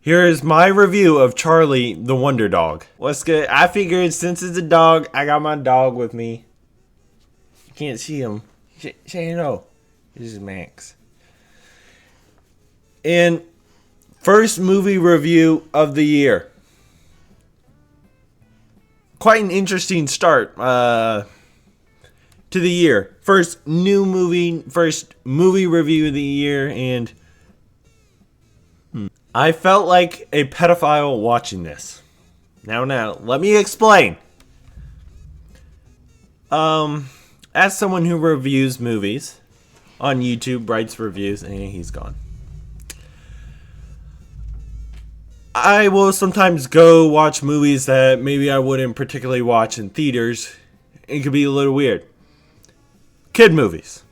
Here is my review of Charlie the Wonderdog. What's good? I figured since it's a dog, I got my dog with me. You can't see him. Say hello. This is Max. And first movie review of the year. Quite an interesting start to the year. First movie review of the year, and I felt like a pedophile watching this. Now, let me explain. As someone who reviews movies on YouTube, writes reviews, and he's gone. I will sometimes go watch movies that maybe I wouldn't particularly watch in theaters. It could be a little weird. Kid movies.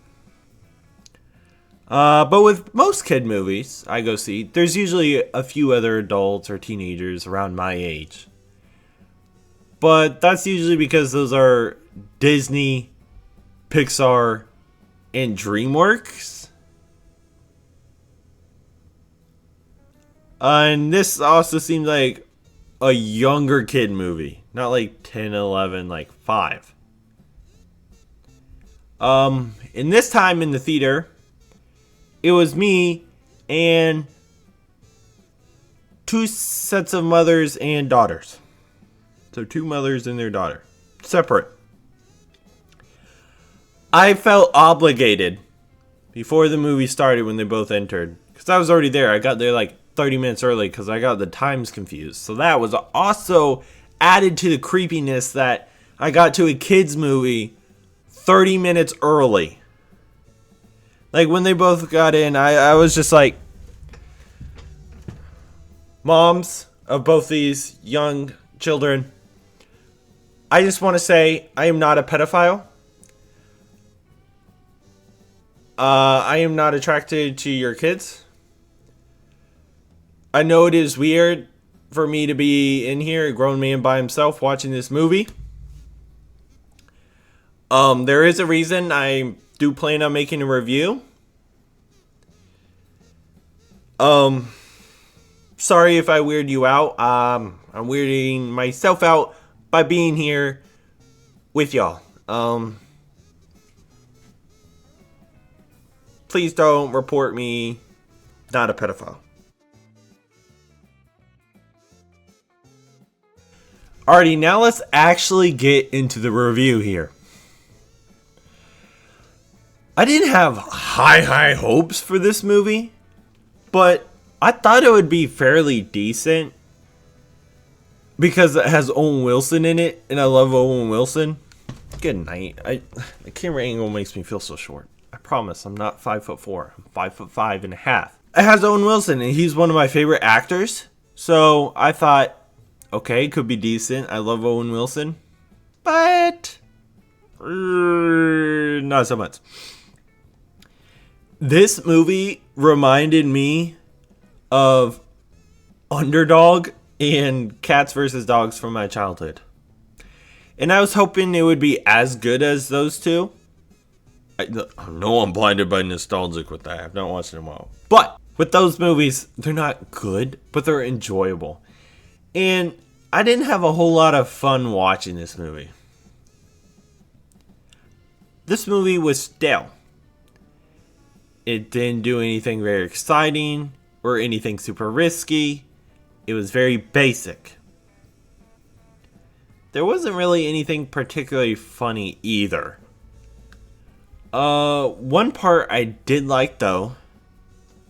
But with most kid movies I go see, there's usually a few other adults or teenagers around my age. But that's usually because those are Disney, Pixar, and DreamWorks. And this also seems like a younger kid movie. Not like 10, 11, like 5. In this time in the theater, it was me and 2 sets of mothers and daughters. So 2 mothers and their daughter. Separate. I felt obligated before the movie started when they both entered. Because I was already there. I got there like 30 minutes early because I got the times confused. So that was also added to the creepiness that I got to a kids movie 30 minutes early. Like when they both got in, I was just like, moms of both these young children, I just want to say I am not a pedophile. I am not attracted to your kids. I know it is weird for me to be in here, a grown man by himself, watching this movie. There is a reason I do plan on making a review. Sorry if I weird you out. I'm weirding myself out by being here with y'all. Please don't report me not a pedophile. Alrighty, now let's actually get into the review here. I didn't have high hopes for this movie, but I thought it would be fairly decent because it has Owen Wilson in it, and I love Owen Wilson. Good night. The camera angle makes me feel so short. I promise I'm not 5'4". I'm 5'5.5". It has Owen Wilson, and he's one of my favorite actors. So I thought, okay, could be decent. I love Owen Wilson, but not so much. This movie reminded me of Wonderdog and Cats vs. Dogs from my childhood. And I was hoping it would be as good as those two. I know I'm blinded by nostalgic with that. I've not watched it in a while. But with those movies, they're not good, but they're enjoyable. And I didn't have a whole lot of fun watching this movie. This movie was stale. It didn't do anything very exciting or anything super risky. It was very basic. There wasn't really anything particularly funny either. One part I did like though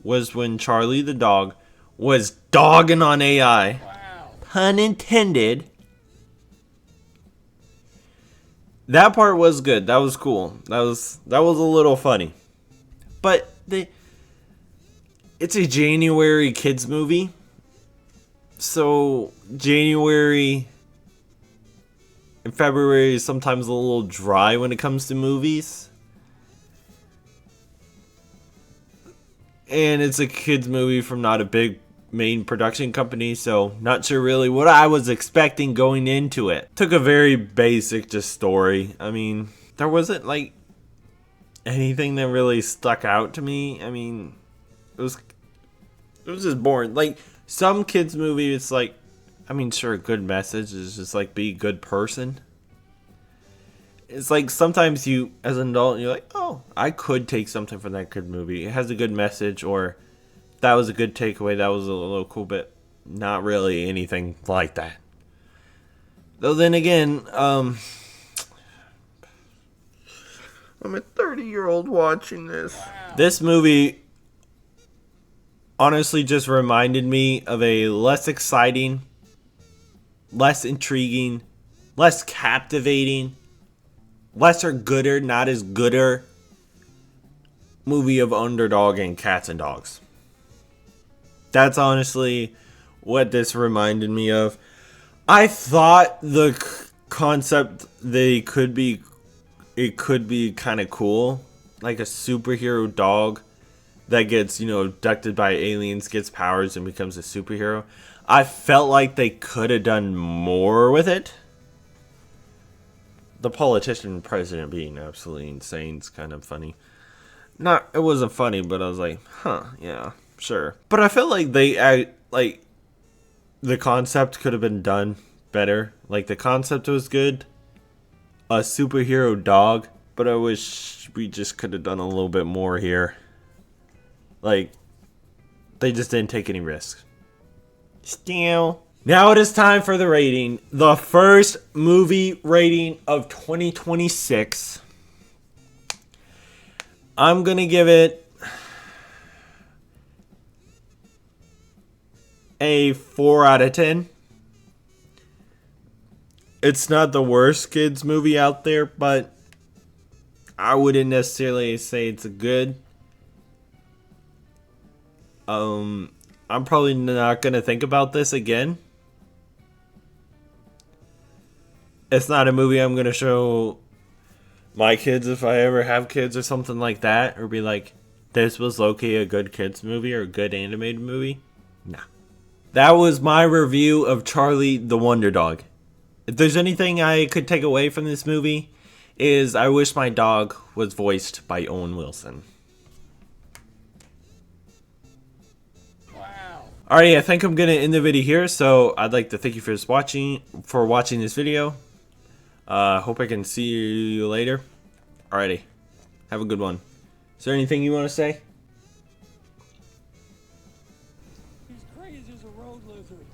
was when Charlie the dog was dogging on AI. Wow. Pun intended. That part was good. That was cool. That was a little funny. But it's a January kids movie. So January and February is sometimes a little dry when it comes to movies. And it's a kids movie from not a big main production company, so not sure really what I was expecting going into it. Took a very basic just story. I mean, there wasn't like anything that really stuck out to me. I mean, it was just boring. Like Some kids movie, it's like, I mean, sure, a good message is just like be a good person. It's like sometimes you, as an adult, you're like, oh, I could take something from that kid movie. It has a good message, or that was a good takeaway. That was a little cool, but not really anything like that. Though then again, I'm a 30-year-old watching this. Wow. This movie honestly just reminded me of a less exciting, less intriguing, less captivating, lesser gooder, not as gooder movie of Underdog and Cats and Dogs. That's honestly what this reminded me of. I thought the concept it could be kind of cool, like a superhero dog that gets, abducted by aliens, gets powers, and becomes a superhero. I felt like they could have done more with it. The politician president being absolutely insane is kind of funny. It wasn't funny, but I was like, huh, yeah, sure. But I felt like the concept could have been done better. Like, the concept was good. A superhero dog. But I wish we just could have done a little bit more here. Like, they just didn't take any risks. Still. Now it is time for the rating. The first movie rating of 2026. I'm going to give it a 4 out of 10. It's not the worst kids movie out there, but I wouldn't necessarily say it's good. I'm probably not going to think about this again. It's not a movie I'm going to show my kids if I ever have kids or something like that, or be like, this was low-key a good kids movie or a good animated movie. Nah. That was my review of Charlie the Wonderdog. If there's anything I could take away from this movie, is I wish my dog was voiced by Owen Wilson. Wow. Alright, I think I'm gonna end the video here, so I'd like to thank you for watching this video. Hope I can see you later. Alrighty. Have a good one. Is there anything you want to say? He's crazy as a road lizard.